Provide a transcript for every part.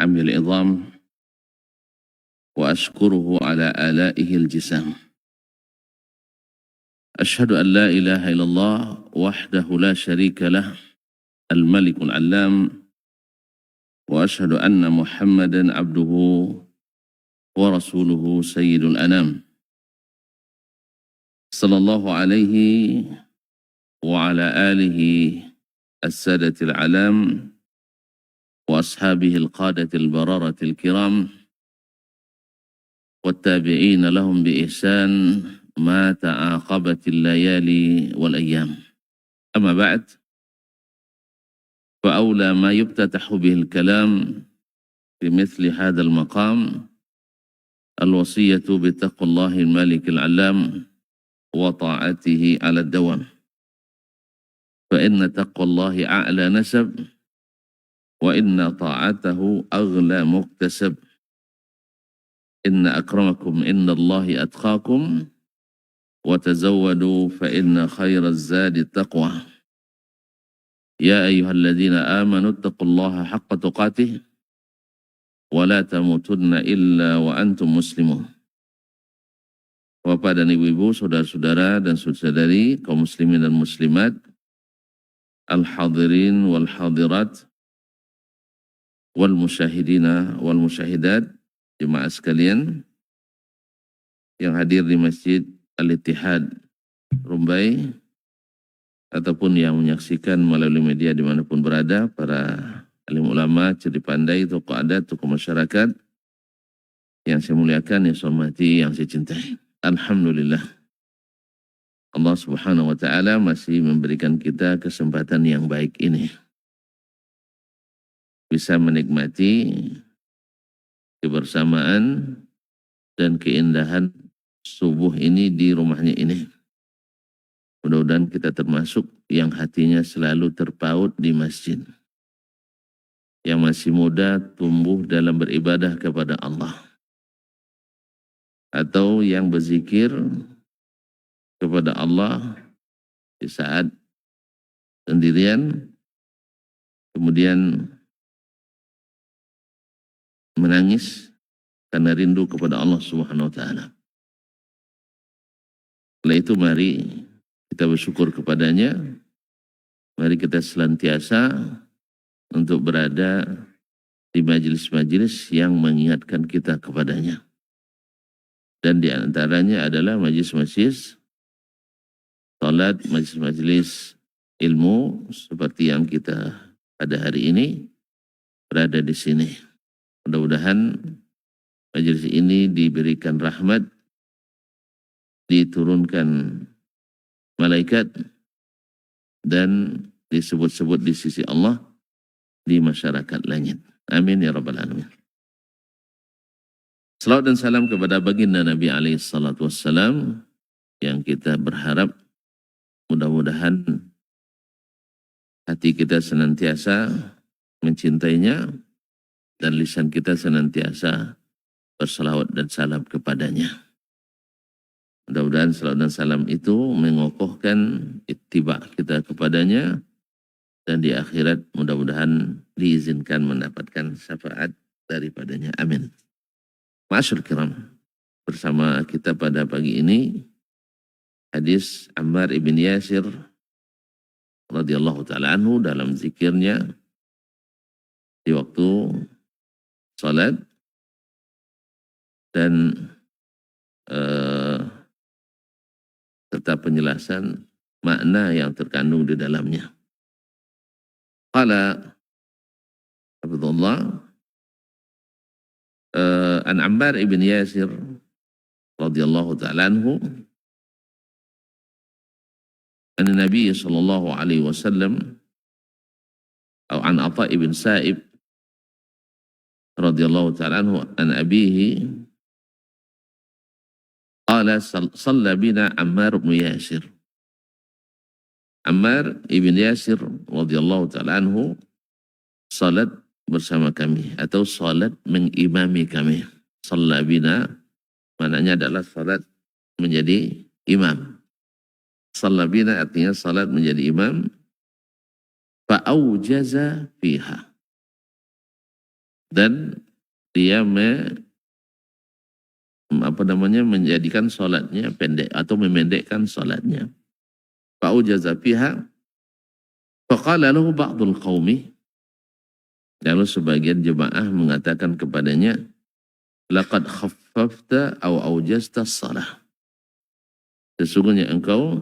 عمي العظام وأشكره على آلائه الجسام. أشهد أن لا إله إلا الله وحده لا شريك له الملك العلام، وأشهد أن محمدا عبده ورسوله سيد الأنام، صلى الله عليه وعلى آله السادة العلام وأصحابه القادة البررة الكرام والتابعين لهم بإحسان ما تعاقبت الليالي والأيام. أما بعد، فأولى ما يفتتح به الكلام في مثل هذا المقام الوصية بتقوى الله الملك العلام وطاعته على الدوام، فإن تقوى الله أعلى نسب، وإن طاعته أغلى مكتسب، إن أكرمكم عند الله أتقاكم، وتزودوا فإن خير الزاد التقوى. يا أيها الذين آمنوا اتقوا الله حق تقاته ولا تموتن إلا وأنتم مسlimun. Bapak dan ibu-ibu, saudara-saudara dan saudari, kaum muslimin dan muslimat, al-hadirin wal hadirat, wal musyahidina wal musyahidat, jemaah sekalian yang hadir di Masjid Al-Ittihad Rumbai ataupun yang menyaksikan melalui media dimanapun berada, para alim ulama, cerdik pandai, tokoh adat, tokoh masyarakat yang saya muliakan, yang saya hormati, yang saya cintai. Alhamdulillah, Allah Subhanahu wa Ta'ala masih memberikan kita kesempatan yang baik ini, bisa menikmati kebersamaan dan keindahan subuh ini di rumahnya ini. Mudah-mudahan kita termasuk yang hatinya selalu terpaut di masjid, yang masih muda tumbuh dalam beribadah kepada Allah, atau yang berzikir kepada Allah di saat sendirian, kemudian menangis karena rindu kepada Allah Subhanahu wa Ta'ala. Setelah itu mari kita bersyukur kepadanya, mari kita senantiasa untuk berada di majelis-majelis yang mengingatkan kita kepadanya. Dan di antaranya adalah majelis-majelis salat, majelis-majelis ilmu seperti yang kita pada hari ini berada di sini. Mudah-mudahan majelis ini diberikan rahmat, diturunkan malaikat, dan disebut-sebut di sisi Allah di masyarakat langit. Amin ya rabbal alamin. Salawat dan salam kepada baginda Nabi SAW, yang kita berharap mudah-mudahan hati kita senantiasa mencintainya dan lisan kita senantiasa bersalawat dan salam kepadanya. Mudah-mudahan salawat dan salam itu mengokohkan ittiba kita kepadanya, dan di akhirat mudah-mudahan diizinkan mendapatkan syafaat daripadanya. Amin. Ma'asyur kiram, bersama kita pada pagi ini hadis Ammar ibn Yasir radhiyallahu ta'ala anhu dalam zikirnya di waktu salat, dan serta penjelasan makna yang terkandung di dalamnya. Qala Abdullah an Ammar ibn Yasir radhiyallahu ta'ala anhu an Nabi sallallahu alaihi wasallam, atau an Atha ibn Sa'ib radhiyallahu ta'ala anhu an abihi qala salla bina Ammar ibn Yasir. Ammar ibn Yasir radhiyallahu ta'ala anhu salat bersama kami, atau salat mengimami kami. Salla bina maknanya adalah salat menjadi imam. Salla bina artinya salat menjadi imam. Fa'aujaza fiha, dan dia menjadikan salatnya pendek atau memendekkan salatnya. Fa'ujaza fiha faqala lahu ba'dul qaumi, lalu sebagian jemaah mengatakan kepadanya, laqad khaffafta aw aujazta shalah, sesungguhnya engkau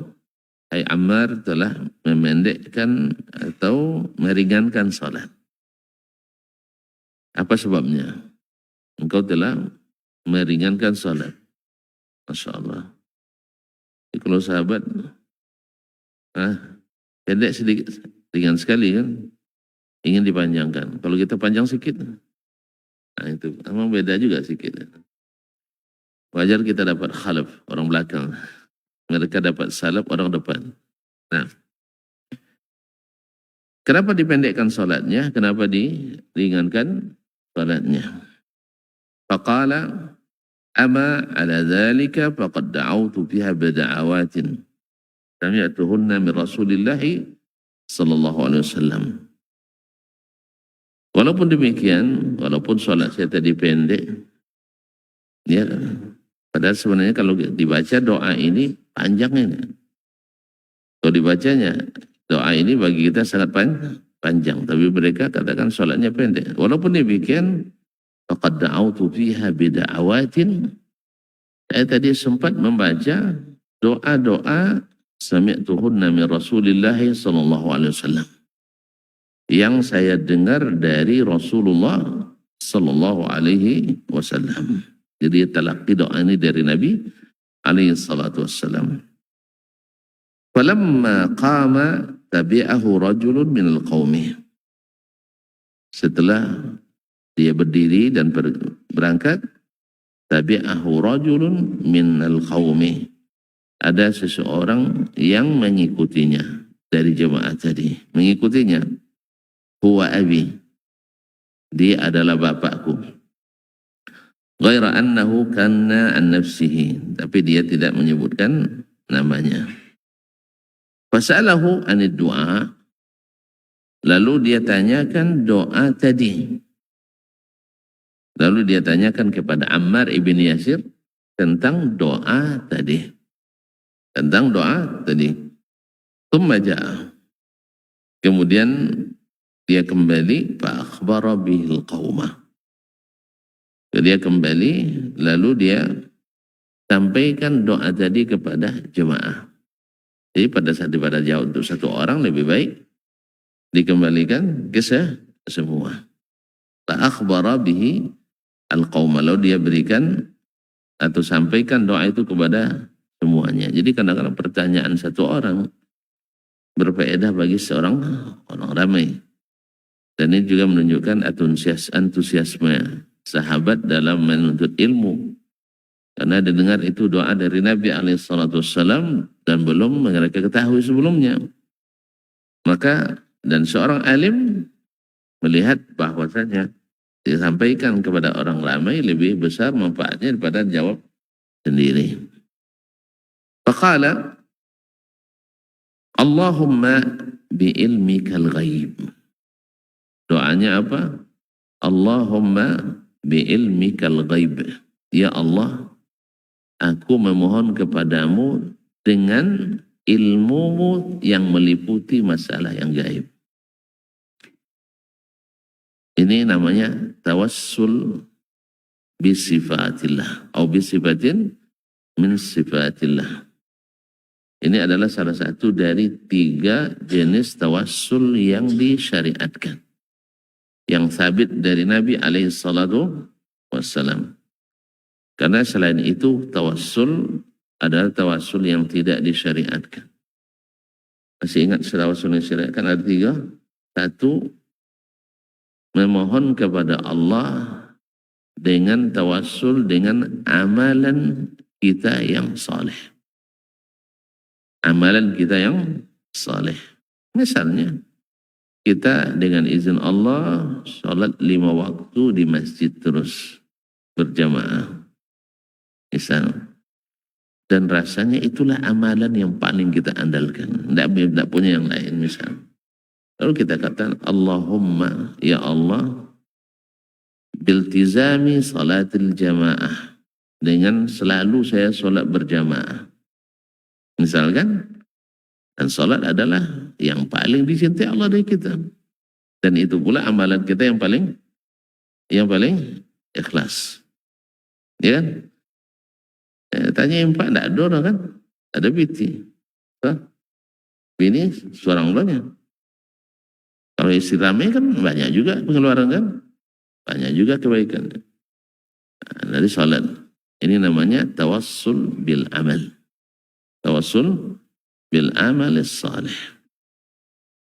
hai Ammar telah memendekkan atau meringankan salat. Apa sebabnya? Engkau telah meringankan salat. Masya Allah. Jadi kalau sahabat pendek sedikit, ringan sekali kan, ingin dipanjangkan. Kalau kita panjang sedikit, nah itu memang beda juga sedikit. Wajar kita dapat khalaf, orang belakang. Mereka dapat salaf, orang depan. Nah, kenapa dipendekkan salatnya? Kenapa diringankan salatnya? Faqala ama ala dhalika faqad da'awtu fiha bida'awatin sami'tuhunna min Rasulillahi sallallahu alaihi wasallam. Walaupun demikian, walaupun salat saya tadi pendek, ya, padahal sebenarnya kalau dibaca doa ini panjang ini. Kalau dibacanya doa ini bagi kita sangat panjang, tapi mereka katakan salatnya pendek. Walaupun demikian, faqad da'awtu fiha bida'awatin, saya tadi sempat membaca doa-doa sami'tuhunna min Rasulillah sallallahu alaihi wasallam, yang saya dengar dari Rasulullah sallallahu alaihi wasallam. Jadi talaqi doa ini dari Nabi alaihi salatu wassalam. Falamma qama tabi'ahu rajulun minal qaumi. Setelah dia berdiri dan berangkat, tabi'ahu rajulun minal qaumi, ada seseorang yang mengikutinya dari jemaah tadi. Mengikutinya, huwa abi, dia adalah bapakku. Ghaira annahu kana an nafsihi, tapi dia tidak menyebutkan namanya. Fasalahu anid du'a, lalu dia tanyakan doa tadi. Lalu dia tanyakan kepada Ammar ibn Yasir tentang doa tadi. Tentang doa tadi. Tsumma ja'a, kemudian dia kembali, fa akhbara bihil qauma. Dia kembali, lalu dia sampaikan doa tadi kepada jemaah. Jadi pada saat ibadah jauh untuk satu orang lebih baik dikembalikan ke semua. Fa akhbara bihi al-qauma, lalu dia berikan atau sampaikan doa itu kepada semuanya. Jadi kadang-kadang pertanyaan satu orang berfaedah bagi seorang orang ramai. Dan ini juga menunjukkan antusiasme sahabat dalam menuntut ilmu. Karena didengar itu doa dari Nabi SAW dan belum mereka ketahui sebelumnya. Maka, dan seorang alim melihat bahwasanya disampaikan kepada orang ramai lebih besar manfaatnya daripada jawab sendiri. Faqala, Allahumma bi'ilmikal ghaib. Doanya apa? Allahumma bi'ilmikal ghaib. Ya Allah, aku memohon kepadamu dengan ilmumu yang meliputi masalah yang gaib. Ini namanya tawassul bisifatillah atau bisifatin min sifatillah. Ini adalah salah satu dari 3 jenis tawassul yang disyariatkan, yang sabit dari Nabi alaihi salatu wassalam. Karena selain itu tawassul adalah tawassul yang tidak disyariatkan. Masih ingat tawassul yang disyariatkan ada 3? 1, memohon kepada Allah dengan tawassul dengan amalan kita yang saleh. Amalan kita yang saleh. Misalnya, kita dengan izin Allah sholat 5 waktu di masjid terus berjamaah. Misal. Dan rasanya itulah amalan yang paling kita andalkan. Tidak punya yang lain misal. Lalu kita katakan, Allahumma, ya Allah, biltizami salatil jamaah, dengan selalu saya solat berjamaah. Misalkan, dan solat adalah yang paling dicintai Allah dari kita. Dan itu pula amalan kita yang paling ikhlas. Ya kan? Tanya impak, tidak ada orang kan? Ada biti. Bini seorang banyak. Kalau istri ramai kan banyak juga pengeluaran kan? Banyak juga kebaikan. Dari salat. Ini namanya tawassul bil amal. Tawassul bil amal salih.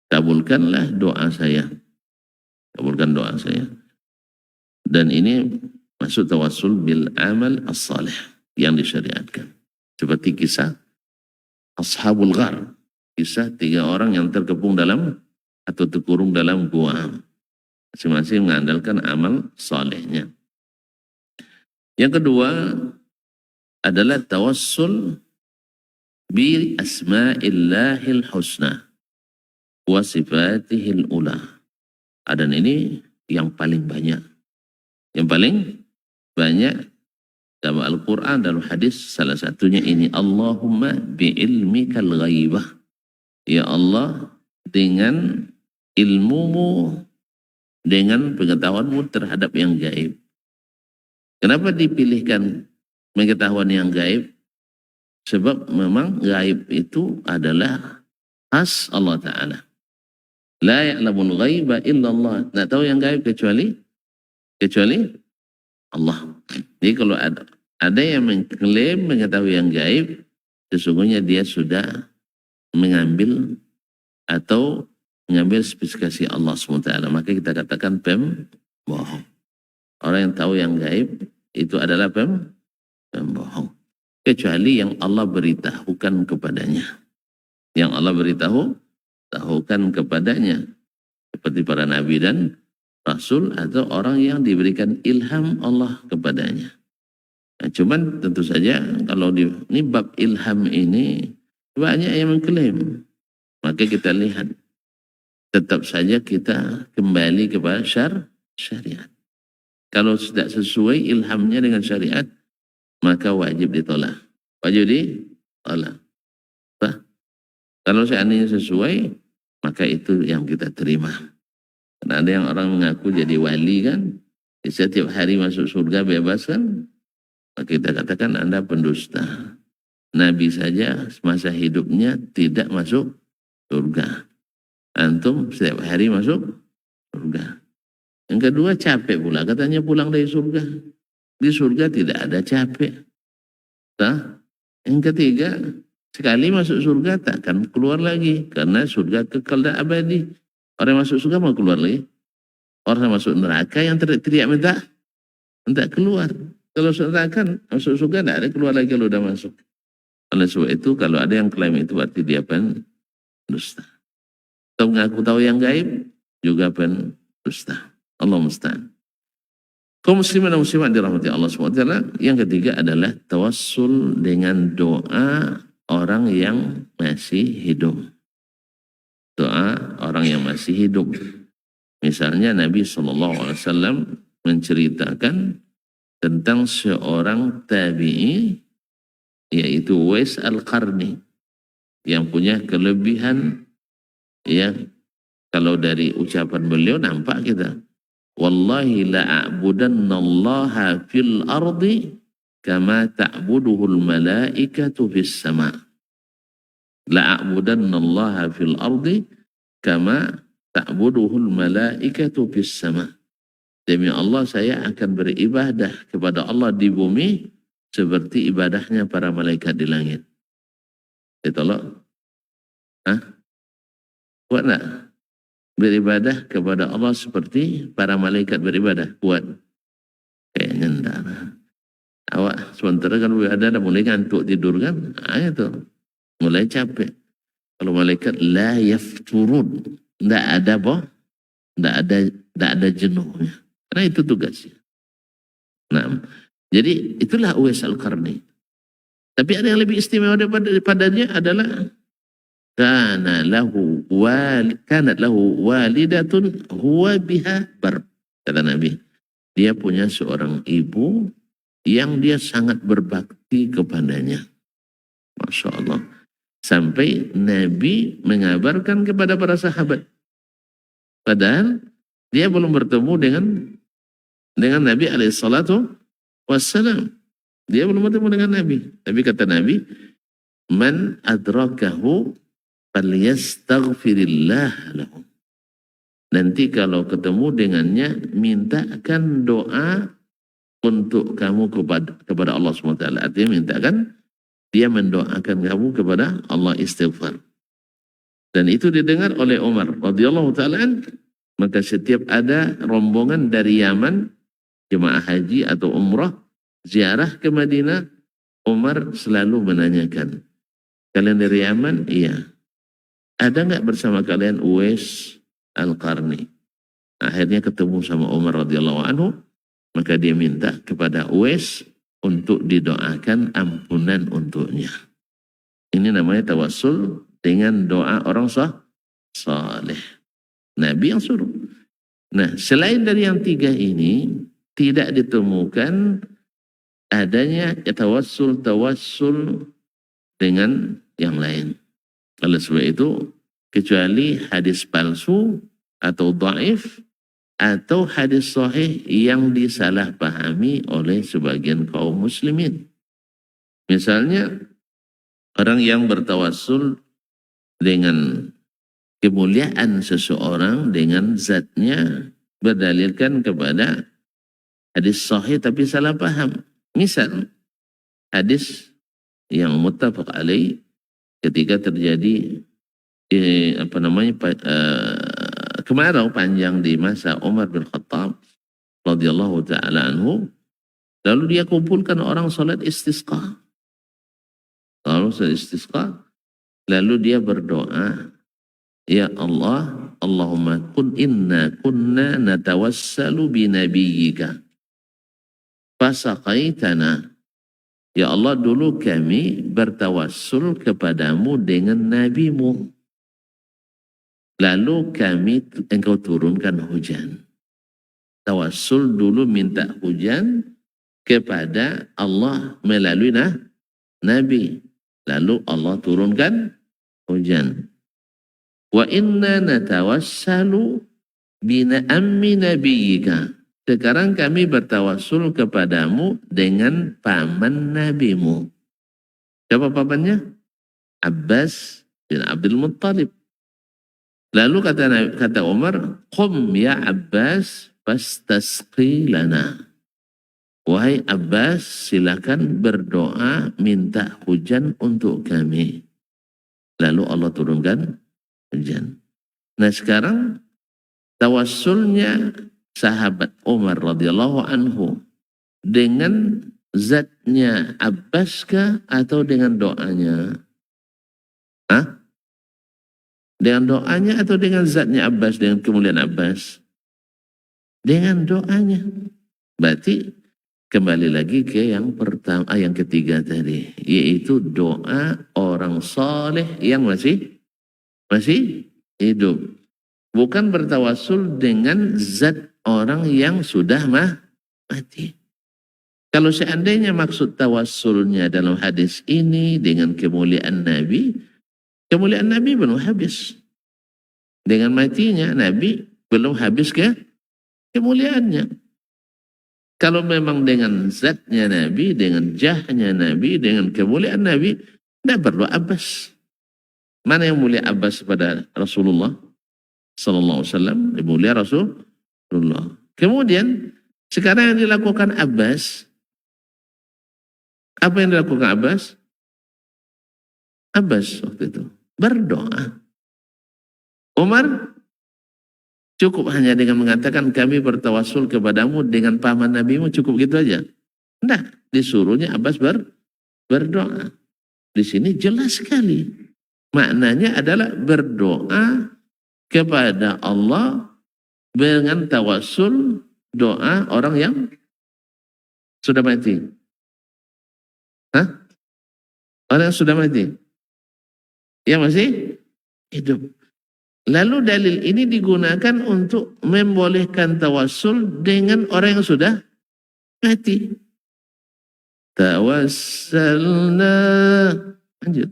Kabulkanlah doa saya. Kabulkan doa saya. Dan ini masuk tawassul bil amal as-salih yang disyariatkan. Seperti kisah Ashabul Ghar. Kisah 3 orang yang terkepung dalam atau terkurung dalam gua. Masing-masing mengandalkan amal salehnya. Yang kedua adalah tawassul bi asma'illahil husna wa sifatihil ula. Dan ini yang paling banyak. Yang paling banyak dalam Al-Quran, dalam hadis, salah satunya ini, Allahumma bi'ilmikal ghaibah. Ya Allah, dengan ilmumu, dengan pengetahuanmu terhadap yang gaib. Kenapa dipilihkan pengetahuan yang gaib? Sebab memang gaib itu adalah khas Allah Ta'ala. La ya'lamul ghaiba illallah. Tak tahu yang gaib kecuali Allah. Jadi kalau ada yang mengklaim mengetahui yang gaib, sesungguhnya dia sudah mengambil atau mengambil spesifikasi Allah SWT. Maka kita katakan pembohong. Orang yang tahu yang gaib itu adalah pembohong. Kecuali yang Allah beritahukan kepadanya. Yang Allah beritahukan kepadanya. Seperti para nabi dan rasul atau orang yang diberikan ilham Allah kepadanya. Nah, cuman tentu saja kalau ini bab ilham ini banyak yang mengklaim. Maka kita lihat. Tetap saja kita kembali kepada syariat. Kalau tidak sesuai ilhamnya dengan syariat, maka wajib ditolak. Wajib ditolak. Kalau seandainya sesuai, maka itu yang kita terima. Karena ada yang orang mengaku jadi wali kan, setiap hari masuk surga bebas kan, maka kita katakan Anda pendusta. Nabi saja semasa hidupnya tidak masuk surga. Antum setiap hari masuk surga. Yang kedua capek pula, katanya pulang dari surga. Di surga tidak ada capek. Nah, yang ketiga, sekali masuk surga tak akan keluar lagi. Karena surga kekal dan abadi. Orang yang masuk surga mau keluar lagi. Orang yang masuk neraka yang teriak minta keluar. Kalau neraka masuk surga tidak ada keluar lagi kalau sudah masuk. Oleh sebab itu kalau ada yang klaim itu berarti dia pendusta. Atau mengaku tahu yang gaib juga pendusta. Allah musta'an. Kaum muslimin dan muslimat dirahmati Allah SWT. Yang ketiga adalah tawassul dengan doa orang yang masih hidup. Doa orang yang masih hidup. Misalnya Nabi SAW menceritakan tentang seorang tabi'i, yaitu Uwais Al-Qarni, yang punya kelebihan, ya, kalau dari ucapan beliau nampak kita, wallahi la'abudannallaha fil ardi kama ta'buduhul malaikatu fis sama. La'abudannallaha fil ardi kama ta'buduhul malaikatu fis sama. Demi Allah saya akan beribadah kepada Allah di bumi seperti ibadahnya para malaikat di langit. Ditolak? Hah? Kuat tak? Beribadah kepada Allah seperti para malaikat beribadah. Kuat? Kayaknya enggak. Awak sementara kan beribadah mulai ngantuk tidur kan? Itu. Mulai capek. Kalau malaikat la yafturun. Enggak ada apa? Enggak ada jenuhnya. Karena itu tugasnya. Nah, jadi itulah Uwais Al-Qarni. Tapi ada yang lebih istimewa daripadanya adalah kanat lahu walidatun huwa biha bar. Kata Nabi, dia punya seorang ibu yang dia sangat berbakti kepadanya. Masya Allah. Sampai Nabi mengabarkan kepada para sahabat. Padahal dia belum bertemu dengan Nabi alaihissalatu wassalam. Dia belum bertemu dengan Nabi. Tapi kata Nabi, man adrakahu falyastaghfirillah lahu. Nanti kalau ketemu dengannya, mintakan doa untuk kamu kepada Allah SWT. Artinya mintakan dia mendoakan kamu kepada Allah, istighfar. Dan itu didengar oleh Umar radhiyallahu ta'ala. Maka setiap ada rombongan dari Yaman, jemaah haji atau umrah, ziarah ke Madinah, Umar selalu menanyakan, kalian dari Yaman? Iya. Ada nggak bersama kalian Uwais Al-Qarni? Akhirnya ketemu sama Umar radhiyallahu anhu, maka dia minta kepada Uwais untuk didoakan ampunan untuknya. Ini namanya tawassul dengan doa orang saleh. Nabi yang suruh. Nah, selain dari yang tiga ini, tidak ditemukan adanya tawassul dengan yang lain. Oleh sebab itu, kecuali hadis palsu atau dhaif atau hadis sahih yang disalahpahami oleh sebagian kaum muslimin. Misalnya, orang yang bertawassul dengan kemuliaan seseorang dengan zatnya berdalilkan kepada hadis sahih tapi salah paham. Misal, hadis yang muttafaq alaih ketika terjadi kemarau panjang di masa Umar bin Khattab radhiyallahu ta'ala anhu, lalu dia kumpulkan orang salat istisqa. Lalu dia berdoa, ya Allah, Allahumma inna kunna natawassalu binabiyyika fasaqaitana. Ya Allah, dulu kami bertawassul kepadamu dengan nabimu. Lalu engkau turunkan hujan. Tawassul dulu minta hujan kepada Allah melalui nabi. Lalu Allah turunkan hujan. Wa inna natawassalu bina ammi nabiyyika. Sekarang kami bertawassul kepadamu dengan paman nabimu. Siapa pamannya? Abbas bin Abdul Muttalib. Lalu kata Umar, qum ya Abbas fastasqi lana. Wahai Abbas, silakan berdoa minta hujan untuk kami. Lalu Allah turunkan hujan. Nah, sekarang tawassulnya sahabat Umar radhiyallahu anhu dengan zatnya Abbas kah atau dengan doanya? Hah? Dengan doanya atau dengan zatnya Abbas, dengan kemuliaan Abbas? Dengan doanya. Berarti kembali lagi ke yang pertama, yang ketiga tadi, yaitu doa orang saleh yang masih hidup. Bukan bertawassul dengan zat orang yang sudah mati. Kalau seandainya maksud tawassulnya dalam hadis ini dengan kemuliaan Nabi belum habis. Dengan matinya Nabi belum habis kemuliaannya. Kalau memang dengan zatnya Nabi, dengan jahnya Nabi, dengan kemuliaan Nabi, tidak perlu Abbas. Mana yang mulia Abbas pada Rasulullah sallallahu alaihi wasallam? Mulia Rasulullah. Kemudian sekarang yang dilakukan Abbas, apa yang dilakukan Abbas? Abbas waktu itu berdoa. Umar cukup hanya dengan mengatakan kami bertawassul kepadamu dengan paman nabimu, cukup gitu aja. Tidak, disuruhnya Abbas berdoa. Di sini jelas sekali. Maknanya adalah berdoa kepada Allah dengan tawassul doa orang yang sudah mati. Hah? Orang yang sudah mati. Yang masih hidup. Lalu dalil ini digunakan untuk membolehkan tawassul dengan orang yang sudah mati. Tawassalna, lanjut.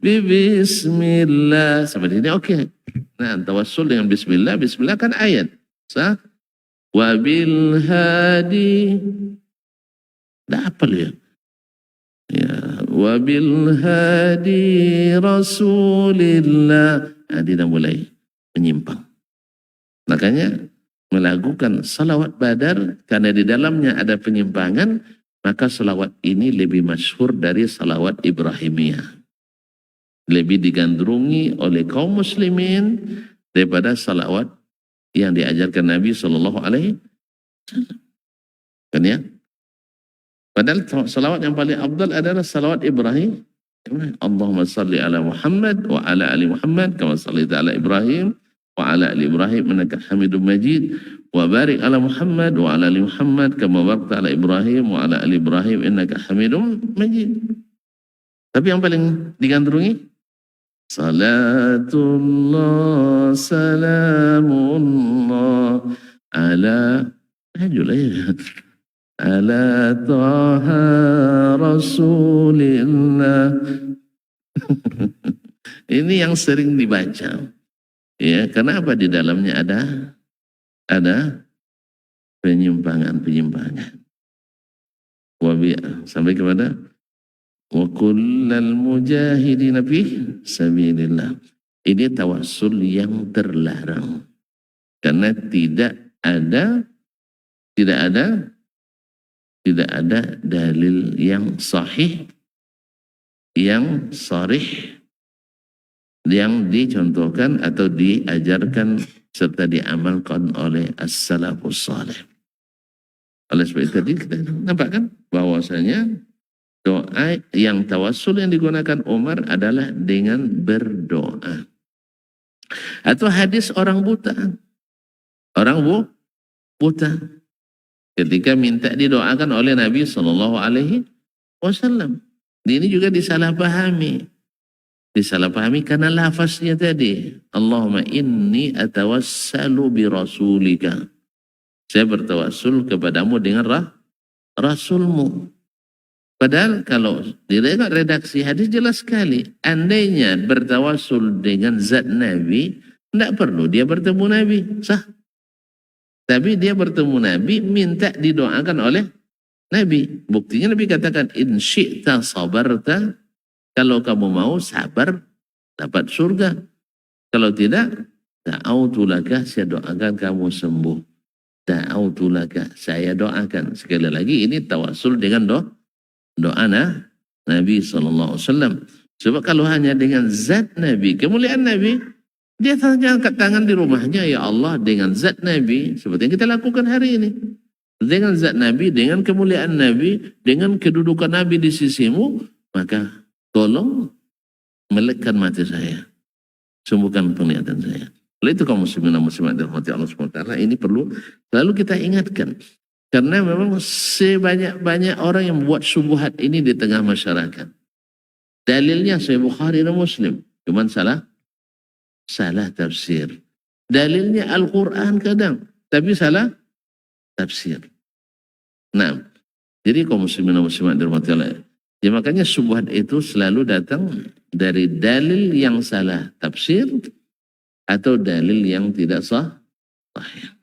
Bismillah, seperti ini oke. Nah, tawassul dengan bismillah, bismillah kan ayat. Sah? Wabil hadi, dah apa ya? Ya, wabil hadi rasulillah. Nah, dia mulai menyimpang. Makanya melakukan salawat badar karena di dalamnya ada penyimpangan, maka salawat ini lebih masyhur dari salawat Ibrahimiyah. Lebih digandrungi oleh kaum muslimin daripada salawat yang diajarkan Nabi Sallallahu Alaihi Wasallam. Kan ya? Padahal salawat yang paling afdal adalah salawat Ibrahim. Allahumma salli ala Muhammad wa ala ali Muhammad kama sallaita ala Ibrahim wa ala ali Ibrahim innaka Hamidum Majid wa barik ala Muhammad wa ala ali Muhammad kama barakta ala Ibrahim wa ala ali Ibrahim innaka Hamidum Majid. Tapi yang paling digandrungi salatullah salamullah ala ala taha rasulillah. Ini yang sering dibaca. Ya, kenapa di dalamnya ada penyimpangan. Sampai kepada wa kullal mujahidin fi sabilillah. Ini tawassul yang terlarang. Karena tidak ada dalil yang sahih, yang sharih, yang dicontohkan atau diajarkan serta diamalkan oleh as-salafus salih. Oleh sebab itu tadi kita nampak kan bahwasanya doa yang tawassul yang digunakan Umar adalah dengan berdoa. Atau hadis orang buta. Orang buta ketika minta didoakan oleh Nabi Sallallahu Alaihi Wasallam. Ini juga disalahpahami. Disalahpahami karena lafaznya tadi. Allahumma inni atawassalu bi rasulika. Saya bertawassul kepadamu dengan rasulmu. Padahal kalau dilihat redaksi hadis jelas sekali. Andainya bertawassul dengan zat Nabi, tidak perlu dia bertemu Nabi. Sah. Tapi dia bertemu Nabi, minta didoakan oleh Nabi. Buktinya Nabi katakan, in syi'ta sabarta, kalau kamu mau sabar, dapat surga. Kalau tidak, da'autulaka, saya doakan kamu sembuh. Da'autulaka, saya doakan. Sekali lagi, ini tawassul dengan doa Nabi SAW. Sebab kalau hanya dengan zat Nabi, kemuliaan Nabi, dia hanya angkat tangan di rumahnya, ya Allah, dengan zat Nabi, seperti yang kita lakukan hari ini. Dengan zat Nabi, dengan kemuliaan Nabi, dengan kedudukan Nabi di sisimu, maka tolong melekkan mati saya. Sembuhkan penglihatan saya. Oleh itu kaum muslimin dan muslimat dirahmati Allah SWT, ini perlu selalu kita ingatkan. Karena memang sebanyak-banyak orang yang membuat syubhat ini di tengah masyarakat. Dalilnya Sahih Bukhari dan Muslim. Cuman salah tafsir. Dalilnya Al-Quran kadang, tapi salah tafsir. Nah, jadi kaum muslimin dan muslimat dirahmati Allah, ya makanya syubhat itu selalu datang dari dalil yang salah tafsir atau dalil yang tidak sahih.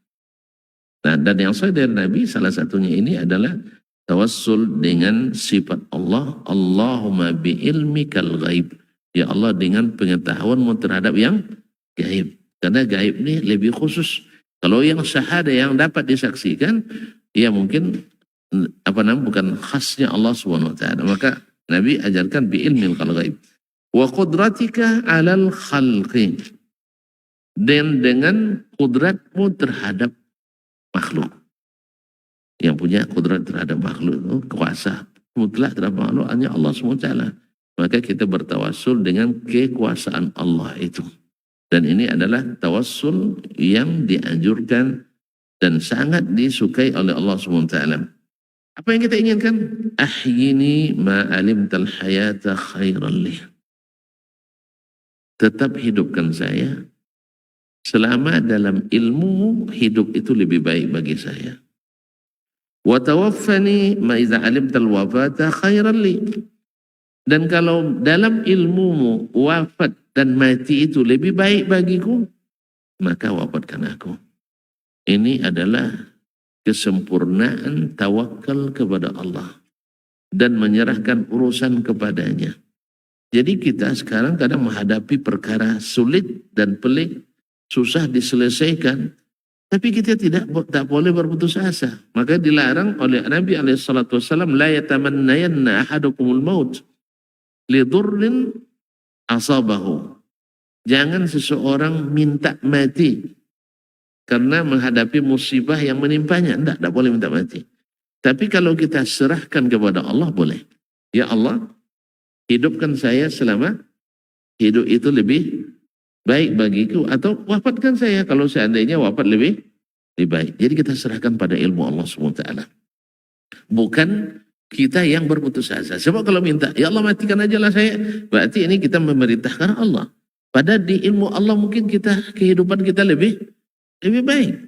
Nah, dan yang sahih dari Nabi salah satunya ini adalah tawassul dengan sifat Allah, Allahumma bi ilmikal ghaib. Ya Allah, dengan pengetahuanmu terhadap yang gaib. Karena gaib ini lebih khusus. Kalau yang syahada yang dapat disaksikan, ya mungkin bukan khasnya Allah SWT. Maka Nabi ajarkan bi ilmil ghaib. Wa qudratika alal khalqi. Dan dengan kudratmu terhadap makhluk. Yang punya kudrat terhadap makhluk itu kuasa mutlak terhadap makhluk hanya Allah SWT. Maka kita bertawassul dengan kekuasaan Allah itu. Dan ini adalah tawassul yang dianjurkan dan sangat disukai oleh Allah SWT. Apa yang kita inginkan? Ahyini ma alimtal hayata khairan li. tetap hidupkan saya selama dalam ilmu hidup itu lebih baik bagi saya. Wa tawaffani ma idza alimtal wafata khairan li. Dan kalau dalam ilmumu wafat dan mati itu lebih baik bagiku, maka wafatkan aku. Ini adalah kesempurnaan tawakal kepada Allah dan menyerahkan urusan kepadanya. Jadi kita sekarang kadang menghadapi perkara sulit dan pelik, susah diselesaikan, tapi kita tak boleh berputus asa. Maka dilarang oleh Nabi SAW, la yatamannayanna ahadukumul maut lidurrin asabahu. Jangan seseorang minta mati karena menghadapi musibah yang menimpanya. Tidak boleh minta mati. Tapi kalau kita serahkan kepada Allah, boleh. Ya Allah, hidupkan saya selama hidup itu lebih baik bagiku, atau wafatkan saya kalau seandainya wafat lebih baik. Jadi kita serahkan pada ilmu Allah SWT. Bukan kita yang berputus asa. Sebab kalau minta, ya Allah matikan aja lah saya, berarti ini kita memerintahkan Allah. Padahal di ilmu Allah mungkin kehidupan kita lebih baik.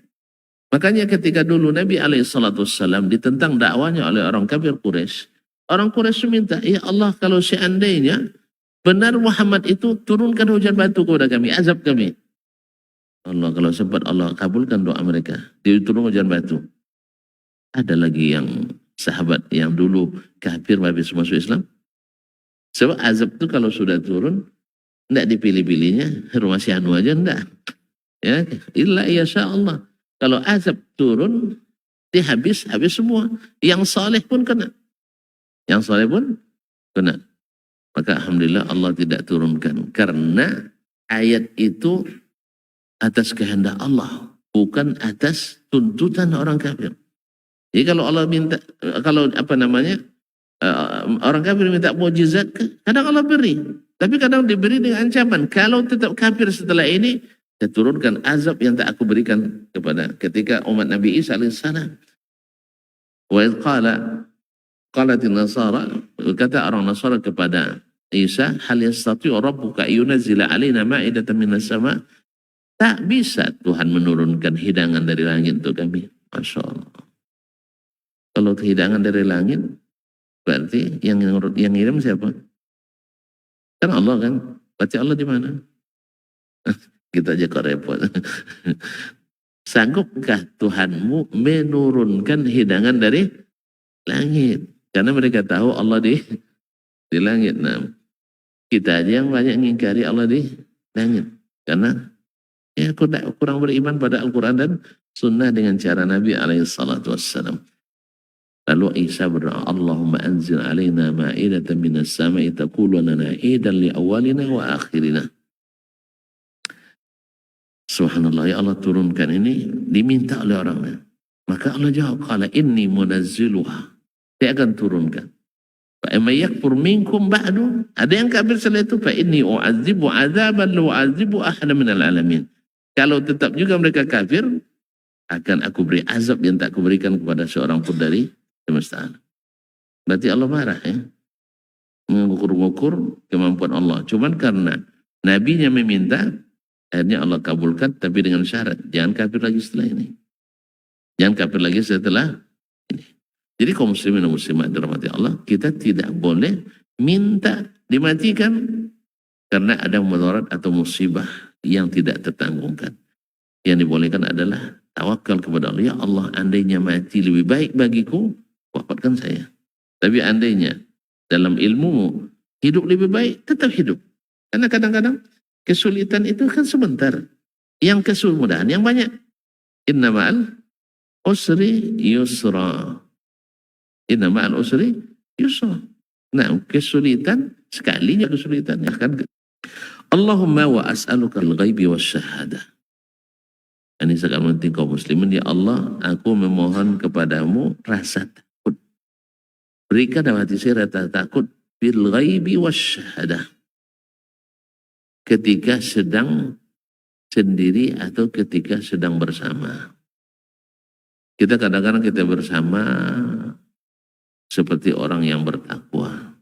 Makanya ketika dulu Nabi SAW ditentang dakwanya oleh orang kafir Quraisy, orang Quraisy minta, ya Allah kalau seandainya benar Muhammad itu, turunkan hujan batu kepada kami, azab kami. Allah, kalau sempat Allah kabulkan doa mereka, dia turun hujan batu. Ada lagi yang sahabat yang dulu kafir habis masuk Islam. Sebab azab itu kalau sudah turun, tidak dipilih-pilihnya, rumah si Anu aja tidak. Ya, illa yasha Allah. Kalau azab turun, habis semua. Yang saleh pun kena. Maka alhamdulillah Allah tidak turunkan. Karena ayat itu atas kehendak Allah, bukan atas tuntutan orang kafir. Jadi kalau Allah minta, orang kafir minta mukjizat, kadang Allah beri. Tapi kadang diberi dengan ancaman. Kalau tetap kafir setelah ini, saya turunkan azab yang tak aku berikan kepada ketika umat Nabi Isa alaihissalam. Wa idh qalatin nasara, kata orang Nasara kepada Isa, hal yastati'u rabbuka yunazila alaina ma'idatan minas sama. Tak bisa Tuhan menurunkan hidangan dari langit untuk kami. Masya Allah. Kalau hidangan dari langit, berarti yang ngirim siapa? Kan Allah kan? Berarti Allah di mana? Kita aja kok repot. Sanggupkah Tuhanmu menurunkan hidangan dari langit? Karena mereka tahu Allah di langit. Nah, kita aja yang banyak mengingkari Allah di langit. Karena ya kurang beriman pada Al-Quran dan sunnah dengan cara Nabi SAW. Lalu Isa berdoa, Allahumma anzil alaina ma'idatan minas sama'i taqulu lana idan li awalina wa akhirina. Subhanallah, ya Allah turunkan ini, diminta oleh orangnya. Maka Allah jawab, qala inni munazziluha. Dia akan turunkan. Fa imma yakfur minkum ba'du, ada yang kafir setelah itu, fa inni u'adzibu 'adzaban la u'adzibu ahada minal alamin. Kalau tetap juga mereka kafir, akan aku beri azab yang tak aku berikan kepada seorang pun dari semesta alam. Berarti Allah marah ya. Mengukur-ukur kemampuan Allah. Cuman karena nabinya meminta, akhirnya Allah kabulkan, tapi dengan syarat, jangan kafir lagi setelah ini. Jangan kafir lagi setelah ini. Jadi kaum muslimin dan muslimat dirahmati Allah, kita tidak boleh minta dimatikan karena ada mudarat atau musibah yang tidak tertanggungkan. Yang dibolehkan adalah tawakal kepada Allah. Ya Allah, andainya mati lebih baik bagiku, wafatkan saya. Tapi andainya dalam ilmumu hidup lebih baik, tetap hidup. Karena kadang-kadang kesulitan itu kan sebentar. Yang kemudahan yang banyak. Inna ma'al usri yusra. Inna ma'al usri yusra. Nah, kesulitan sekalinya kesulitan akan. Allahumma wa as'aluka al-ghaibi wa syahada. Ini sangat penting kaum muslimin. Ya Allah, aku memohon kepadamu rasa takut. Berikan dalam hati saya rasa takut bil ghaibi wa syahada. Ketika sedang sendiri atau ketika sedang bersama. Kita kadang-kadang kita bersama seperti orang yang bertakwa.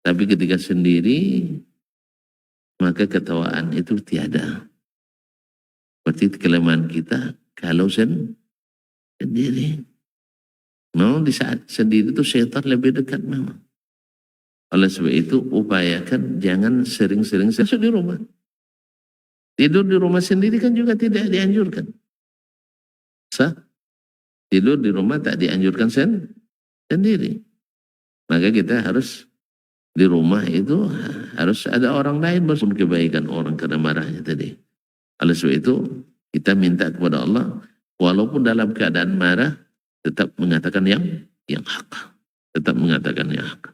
Tapi ketika sendiri maka ketawaan itu tiada. Berarti kelemahan kita kalau sendiri. Memang di saat sendiri itu syaitan lebih dekat memang. Oleh sebab itu upayakan jangan sering-sering masuk di rumah. Tidur di rumah sendiri kan juga tidak dianjurkan. Sah? Tidur di rumah tak dianjurkan sendiri. Maka kita harus di rumah itu harus ada orang lain berpun kebaikan orang karena marahnya tadi. Oleh sebab itu kita minta kepada Allah walaupun dalam keadaan marah tetap mengatakan yang hak. Tetap mengatakan yang hak.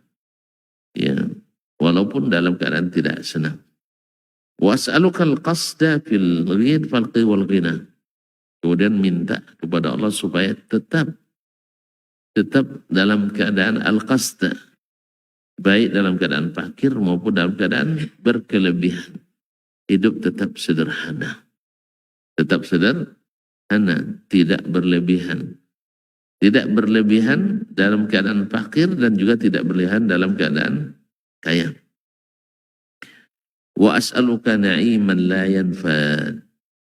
Ya, walaupun dalam keadaan tidak senang. Was'alukal qasda fil ghid falqi wal ghina. Kemudian minta kepada Allah supaya tetap dalam keadaan al-qasda. Baik dalam keadaan fakir maupun dalam keadaan berkelebihan. Hidup tetap sederhana. Tetap sederhana, tidak berlebihan. Tidak berlebihan dalam keadaan fakir dan juga tidak berlebihan dalam keadaan kaya. Wa as'aluka na'iman la yanfad.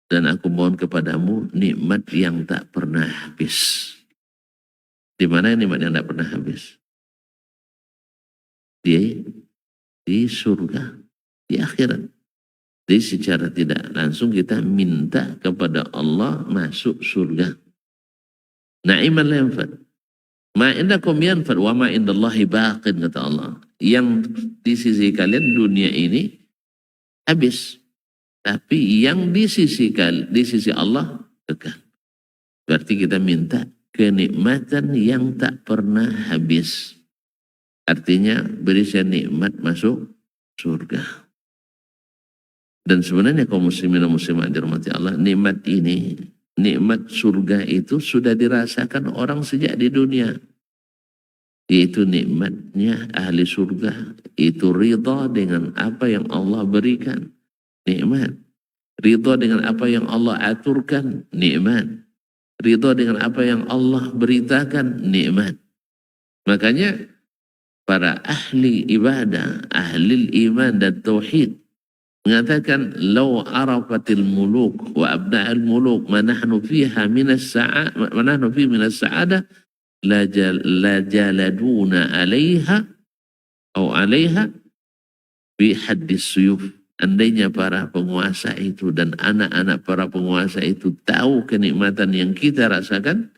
Dan aku mohon kepadamu nikmat yang tak pernah habis. Di mana nikmat yang tak pernah habis? Di surga, di akhirat. Jadi secara tidak langsung kita minta kepada Allah masuk surga. Na'iman la yanfad. Ma indakum yanfad wa ma indallahi baqin, kata Allah. Yang di sisi kalian dunia ini habis. Tapi yang di sisi Allah kekal. Berarti kita minta kenikmatan yang tak pernah habis. Artinya beri saya nikmat masuk surga. Dan sebenarnya kaum muslimin dan muslimat dirahmati Allah, nikmat ini, nikmat surga itu sudah dirasakan orang sejak di dunia. Yaitu nikmatnya ahli surga. Itu ridha dengan apa yang Allah berikan. Nikmat. Ridha dengan apa yang Allah aturkan. Nikmat. Ridha dengan apa yang Allah beritakan. Nikmat. Makanya para ahli ibadah, ahli iman dan tauhid mengatakan law arafatil muluk wa abna'al muluk ma nahnu fiha minas sa'adah la jaladuna 'alaiha atau 'alaiha bi haddis suyuf. Andainya para penguasa itu dan anak-anak para penguasa itu tahu kenikmatan yang kita rasakan,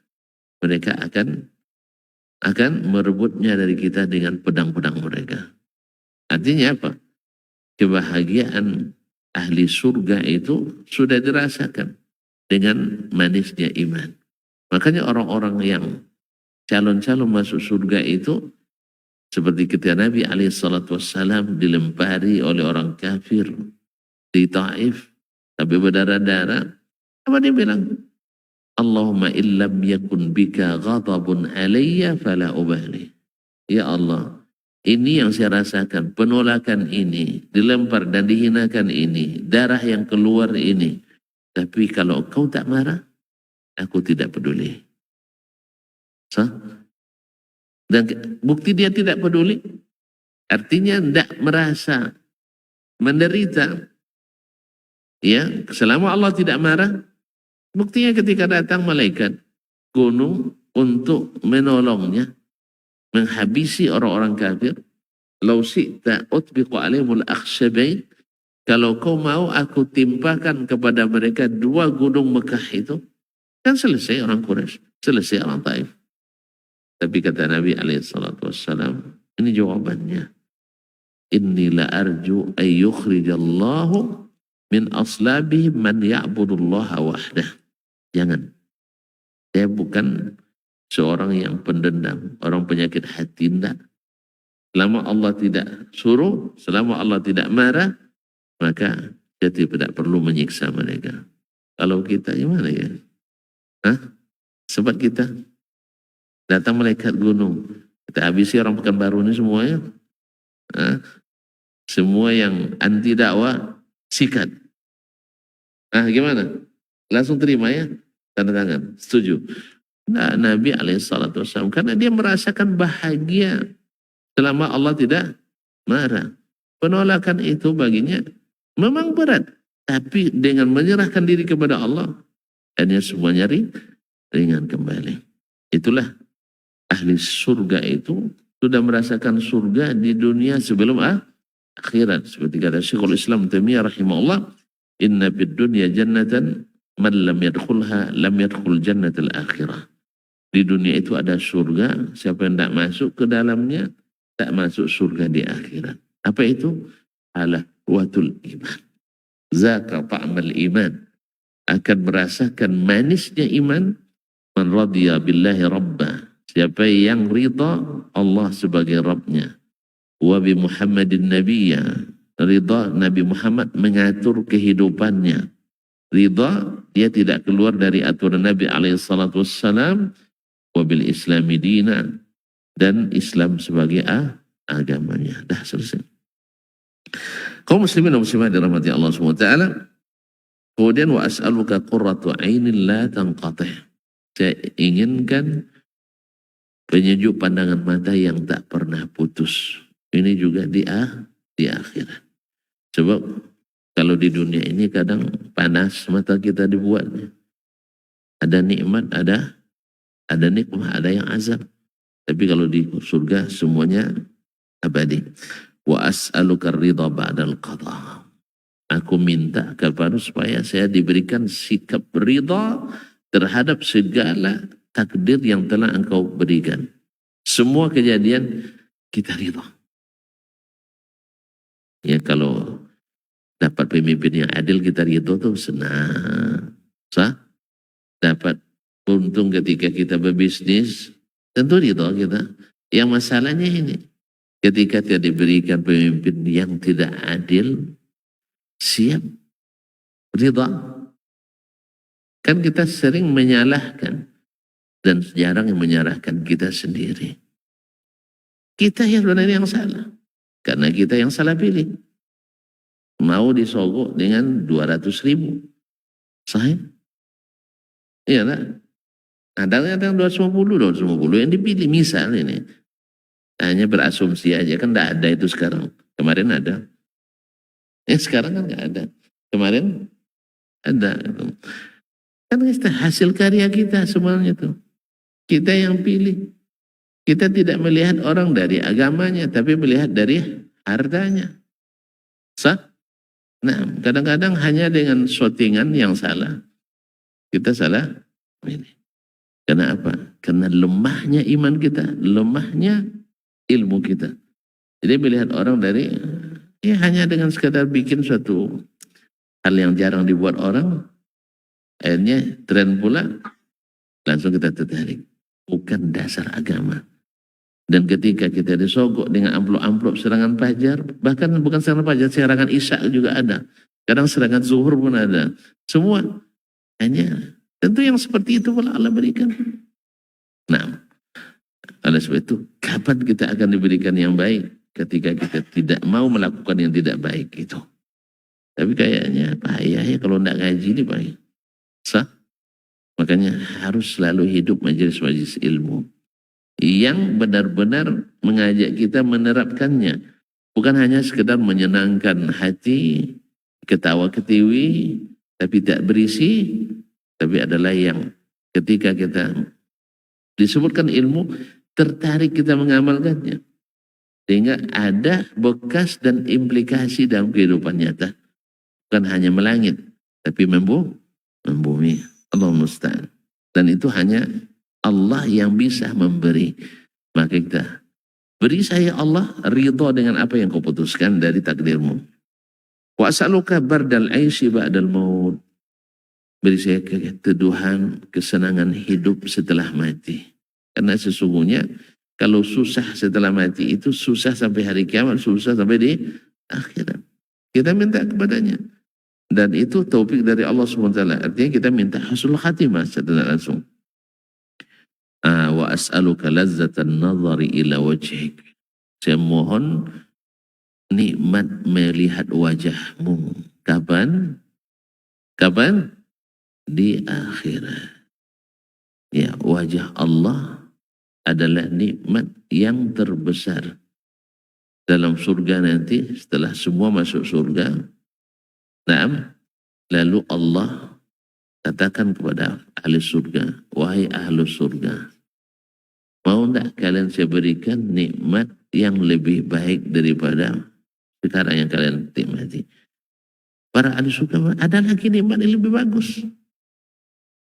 mereka akan merebutnya dari kita dengan pedang-pedang mereka. Artinya apa? Kebahagiaan ahli surga itu sudah dirasakan dengan manisnya iman. Makanya orang-orang yang calon-calon masuk surga itu seperti ketika Nabi SAW dilempari oleh orang kafir di Taif sampai berdarah-darah. Apa dia bilang? Allahumma illam yakun bika ghadabun alayya fala ubali. Ya Allah, ini yang saya rasakan, penolakan ini, dilempar dan dihinakan ini, darah yang keluar ini. Tapi kalau kau tak marah, aku tidak peduli. Dan bukti dia tidak peduli, artinya tidak merasa menderita. Ya, selama Allah tidak marah, buktinya ketika datang malaikat gunung untuk menolongnya, menghabisi orang-orang kafir. Lau syi'ta utbiqu alaihimul akhsyabain. Kalau kau mau aku timpakan kepada mereka dua gunung Mekah itu, kan selesai orang Quraisy, selesai orang Taif. Tapi kata Nabi SAW, ini jawabannya. Inni la arju ayyukhrijallahu min aslabihim man ya'budullaha wahdah. Jangan. Saya bukan seorang yang pendendam, orang penyakit hati, tidak. Selama Allah tidak suruh, selama Allah tidak marah, maka dia tidak perlu menyiksa mereka. Kalau kita gimana ya? Sebab kita datang malaikat gunung, kita habisi orang Pekanbaru ini semuanya. Semua yang anti dakwah sikat. Gimana? Langsung terima ya? Tanda tangan, setuju. Nah, Nabi SAW, karena dia merasakan bahagia selama Allah tidak marah. Penolakan itu baginya Memang berat, tapi dengan menyerahkan diri kepada Allah, akhirnya semuanya ringan kembali. Itulah ahli surga itu sudah merasakan surga di dunia sebelum akhirat. Seperti kata Syekhul Islam Taimiyah rahimahullah, inna fid dunya jannatan man lam yadkhulha lam yadkhul jannatal akhirah. Di dunia itu ada surga, siapa yang tidak masuk ke dalamnya, tak masuk surga di akhirat. Apa itu? Halawatul iman. Zaka ta'mal iman. Akan merasakan manisnya iman. Man radhiya billahi rabbah. Siapa yang ridha Allah sebagai Rabbnya. Wa bi Muhammadin nabiyya. Ridha Nabi Muhammad mengatur kehidupannya. Ridha dia tidak keluar dari aturan Nabi alaihissalatu wassalam. Wa bil islami dina. Dan Islam sebagai agamanya. Dah selesai. Kaum muslimin dan muslimat dirahmati Allah SWT. Kemudian wa as'aluka qurratu ainin la tanqatih. Saya inginkan penyejuk pandangan mata yang tak pernah putus. Ini juga di akhirat. Sebab kalau di dunia ini kadang panas mata kita dibuatnya. Ada nikmat, ada nikmah, ada yang azab. Tapi kalau di surga semuanya abadi. Wa as'aluka ridha ba'dal qadha. Aku minta kepada supaya saya diberikan sikap ridha terhadap segala takdir yang telah engkau berikan. Semua kejadian kita ridha. Ya kalau dapat pemimpin yang adil kita ridha tuh senang. Dapat untung ketika kita berbisnis, tentu ridha kita. Yang masalahnya ini, ketika tidak diberikan pemimpin yang tidak adil, siap ridha. Kan kita sering menyalahkan dan jarang yang menyalahkan kita sendiri. Kita yang sebenarnya yang salah. Karena kita yang salah pilih. Mau disogok dengan 200.000. Sahih? Iya lah. Ada yang 250 yang dipilih. Misal ini. Hanya berasumsi aja. Kan tidak ada itu sekarang. Kemarin ada. Sekarang kan nggak ada. Kemarin ada. Kan hasil karya kita semuanya tuh. Kita yang pilih. Kita tidak melihat orang dari agamanya, tapi melihat dari hartanya. Nah, kadang-kadang hanya dengan shootingan yang salah. Kita salah pilih. Karena apa? Karena lemahnya iman kita, lemahnya ilmu kita. Jadi melihat orang dari, ya hanya dengan sekadar bikin suatu hal yang jarang dibuat orang, akhirnya tren pula, langsung kita tertarik. Bukan dasar agama. Dan ketika kita disogok dengan amplop-amplop serangan fajar, bahkan bukan serangan fajar, serangan isya juga ada. Kadang serangan zuhur pun ada. Semua hanya, tentu yang seperti itu pula Allah berikan. Nah, oleh sebab itu, kapan kita akan diberikan yang baik? Ketika kita tidak mau melakukan yang tidak baik itu. Tapi kayaknya payah ya kalau tidak ngaji ini payah. Makanya harus selalu hidup majelis-majelis ilmu yang benar-benar mengajak kita menerapkannya. Bukan hanya sekedar menyenangkan hati, ketawa ketiwi, tapi tak berisi, tapi adalah yang ketika kita disebutkan ilmu, tertarik kita mengamalkannya. Sehingga ada bekas dan implikasi dalam kehidupan nyata. Bukan hanya melangit, tapi membumi. Allah musta'an. Dan itu hanya Allah yang bisa memberi. Maka kita beri saya Allah ridha dengan apa yang kau putuskan dari takdirmu. Wa as'aluka bardal aisy ba'dal maut. Beri saya keteduhan, kesenangan hidup setelah mati. Karena sesungguhnya kalau susah setelah mati itu susah sampai hari kiamat, susah sampai di akhirat. Kita minta kepadanya. Dan itu taufik dari Allah SWT. Artinya kita minta husnul khatimah setelah langsung. Wa as'aluka lazzatan nazari ila wajhik. Saya mohon nikmat melihat wajahmu. Kapan? Kapan? Di akhirat. Ya, wajah Allah adalah nikmat yang terbesar. Dalam surga nanti, setelah semua masuk surga, Naam, lalu Allah katakan kepada ahli surga, wahai ahli surga, mau tidak kalian saya berikan nikmat yang lebih baik daripada sekarang yang kalian nikmati? Para ahli surga, ada lagi nikmat yang lebih bagus.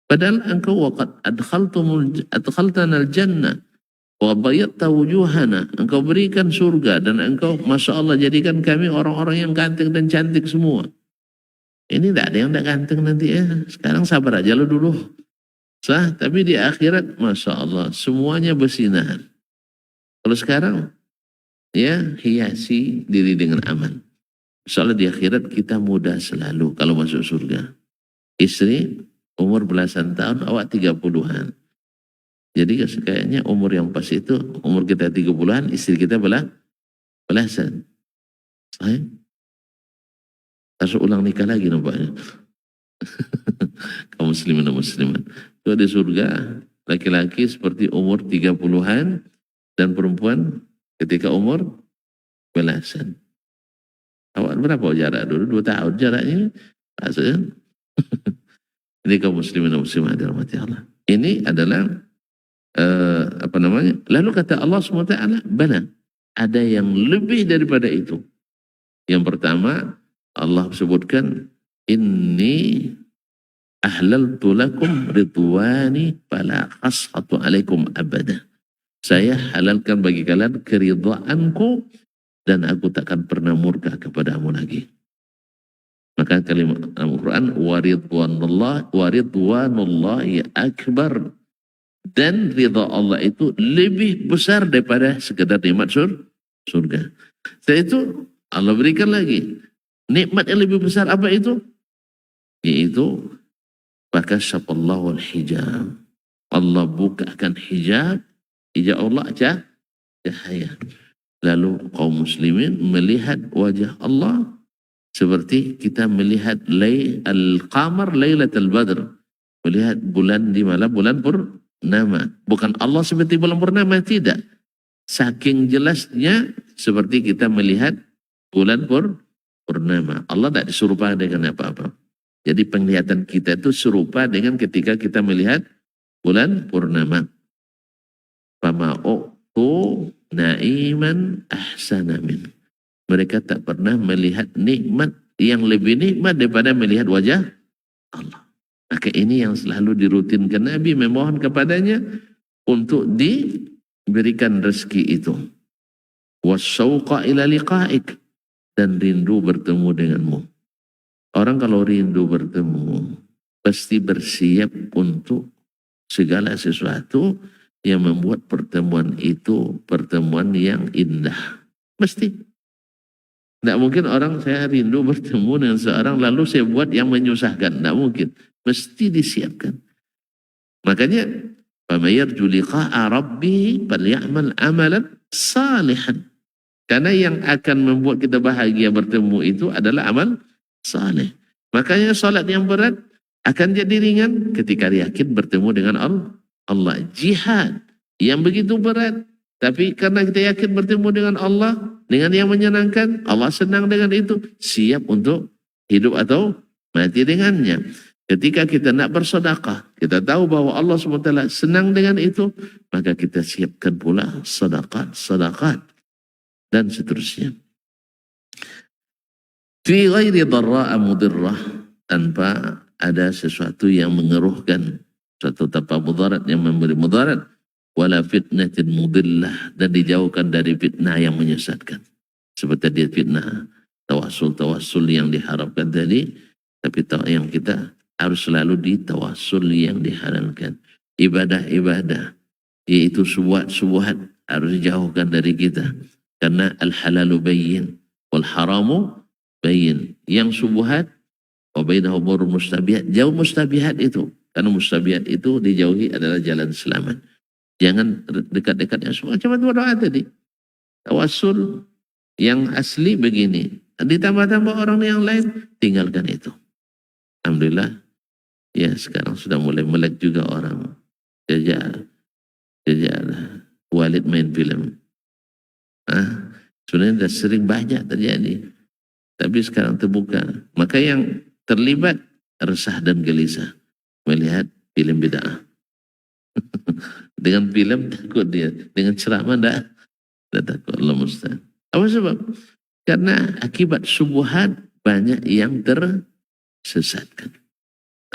Padahal engkau waqad adkhaltana al-jannah wa bayatta wujuhana, engkau berikan surga dan engkau Masya Allah jadikan kami orang-orang yang ganteng dan cantik semua. Ini tidak ada yang tidak ganteng nanti ya. Sekarang sabar aja lo dulu. Tapi di akhirat Masya Allah semuanya bersinar. Kalau sekarang ya hiasi diri dengan aman. Soalnya di akhirat kita muda selalu kalau masuk surga. Istri umur belasan tahun, awak 30-an. Jadi kayaknya umur yang pas itu, umur kita 30-an, istri kita belasan. Saya harus ulang nikah lagi nampaknya. Kaum muslimin dan muslimat. Itu di surga, laki-laki seperti umur 30-an, dan perempuan ketika umur belasan. Awak berapa jarak dulu? 2 tahun jaraknya. Maksudnya. Ini kaum muslimin dan muslimat dirahmati Allah. Ini adalah lalu kata Allah SWT, bala, ada yang lebih daripada itu. Yang pertama Allah sebutkan, inni ahlaltu lakum ridwani fala khashatu alaikum abada. Saya halalkan bagi kalian keridhaanku dan aku takkan pernah murka kepadamu lagi. Maka kalimat Al-Quran, waridwanullahi akbar. Dan ridha Allah itu lebih besar daripada sekedar nikmat surga. Setelah itu Allah berikan lagi nikmat yang lebih besar, apa itu? Yaitu fakasyafallahu al-hijab. Allah bukakan hijab Allah cahaya. Lalu kaum muslimin melihat wajah Allah seperti kita melihat al-qamar lailatul badr, melihat bulan di malam bulan purnama. Bukan Allah seperti bulan purnama, tidak. Saking jelasnya seperti kita melihat bulan purnama. Allah tidak diserupa dengan apa-apa. Jadi penglihatan kita itu serupa dengan ketika kita melihat bulan purnama. Fama'u'tu na'iman ahsanamin. Mereka tak pernah melihat nikmat yang lebih nikmat daripada melihat wajah Allah. Maka ini yang selalu dirutinkan Nabi, memohon kepadanya untuk diberikan rezeki itu. Wasyauqa ila liqa'ik, dan rindu bertemu denganmu. Orang kalau rindu bertemu pasti bersiap untuk segala sesuatu yang membuat pertemuan itu pertemuan yang indah. Mesti. Tidak mungkin orang saya rindu bertemu dengan seorang lalu saya buat yang menyusahkan. Tidak mungkin. Mesti disiapkan. Makanya, فَمَيَرْجُ لِقَاءَ رَبِّهِ فَلْيَعْمَلْ عَمَلًا صَالِحًا. Karena yang akan membuat kita bahagia bertemu itu adalah amal saleh. Makanya salat yang berat akan jadi ringan ketika yakin bertemu dengan Allah. Jihad yang begitu berat, tapi karena kita yakin bertemu dengan Allah, dengan yang menyenangkan, Allah senang dengan itu, siap untuk hidup atau mati dengannya. Ketika kita nak bersedekah, kita tahu bahwa Allah SWT senang dengan itu, maka kita siapkan pula sedekah, dan seterusnya. Fi ghairi dharra'a mudirrah, tanpa ada sesuatu yang mengeruhkan, suatu tanpa mudarat yang memberi mudarat, wala fitnatin mudillah, dan dijauhkan dari fitnah yang menyesatkan. Seperti dia fitnah tawassul yang diharapkan tadi, tapi yang kita harus selalu di tawassul yang dihalalkan. Ibadah-ibadah, yaitu subuhat harus dijauhkan dari kita. Karena al-halalu bayyin, wal haramu bayyin. Yang subuhat, wa bainahu umurun mustabihat, jauh mustabihat itu. Karena mustabihat itu dijauhi adalah jalan selamat. Jangan dekat-dekatnya semua. Cuma doa tadi. Tawassul yang asli begini. Ditambah-tambah orang yang lain, tinggalkan itu. Alhamdulillah. Ya sekarang sudah mulai melek juga orang. Jajah Walid main film. Sebenarnya sudah sering banyak terjadi. Tapi sekarang terbuka. Maka yang terlibat resah dan gelisah melihat film bid'ah. Dengan film takut dia, dengan ceramah tidak takut. Allah musta'an. Apa sebab? Karena akibat subuhat banyak yang tersesatkan.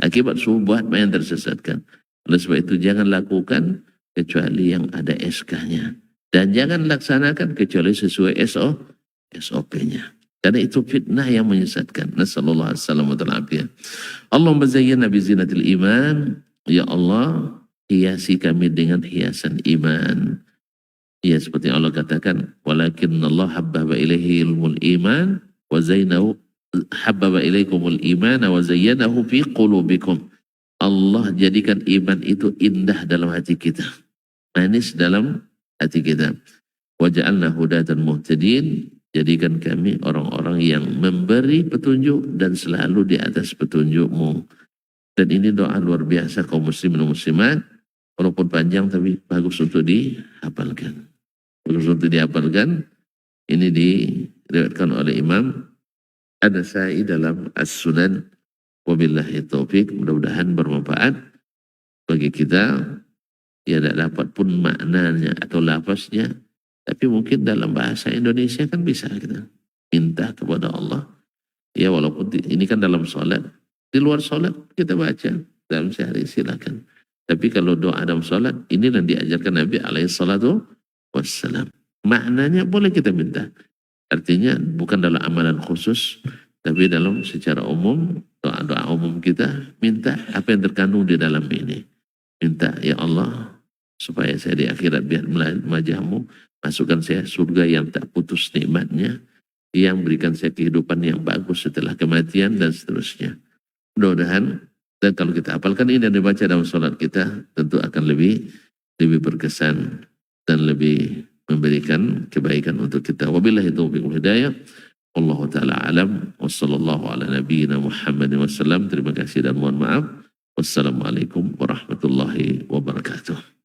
Akibat subuhat banyak yang tersesatkan. Oleh sebab itu jangan lakukan kecuali yang ada SK-nya. Dan jangan laksanakan kecuali sesuai SOP-nya. Karena itu fitnah yang menyesatkan. Nasallallahu alaihi wasallam wa ta'ala. Allahumma zayyana bi zinatil iman. Ya Allah, hiasi kami dengan hiasan iman. Ya seperti Allah katakan, walakin Allah habbaba ilaihi ilmul iman wa zainahu habbaba ilaikumul iman wa zayyanahu fi qulubikum. Allah jadikan iman itu indah dalam hati kita, manis dalam hati kita. Wa ja'alna hudatan muhtadin, jadikan kami orang-orang yang memberi petunjuk dan selalu di atas petunjuk-Mu. Dan ini doa luar biasa kaum muslimin dan muslimat, walaupun panjang tapi bagus untuk dihafalkan. Bagus untuk dihafalkan. Ini diriwayatkan oleh Imam An-Nasa'i dalam As-Sunan. Wabillahi taufik, mudah-mudahan bermanfaat bagi kita. Ya tidak dapat pun maknanya atau lafaznya, tapi mungkin dalam bahasa Indonesia kan bisa kita minta kepada Allah. Ya walaupun ini kan dalam sholat, di luar sholat kita baca dalam sehari silakan. Tapi kalau doa dalam sholat, ini yang diajarkan Nabi alaihi salatu wassalam. Maknanya boleh kita minta. Artinya bukan dalam amalan khusus, tapi dalam secara umum, doa-doa umum kita minta apa yang terkandung di dalam ini. Minta, ya Allah, supaya saya di akhirat biar wajah-Mu, masukkan saya surga yang tak putus nikmatnya, yang berikan saya kehidupan yang bagus setelah kematian dan seterusnya. Mudah-mudahan, dan kalau kita hafalkan ini dan dibaca dalam sholat kita, tentu akan lebih berkesan dan lebih memberikan kebaikan untuk kita. Wabillahi taufiq wal hidayah. Allah Ta'ala alam. Wassallallahu ala nabiyyina Muhammad wasallam. Terima kasih dan mohon maaf. Wassalamualaikum warahmatullahi wabarakatuh.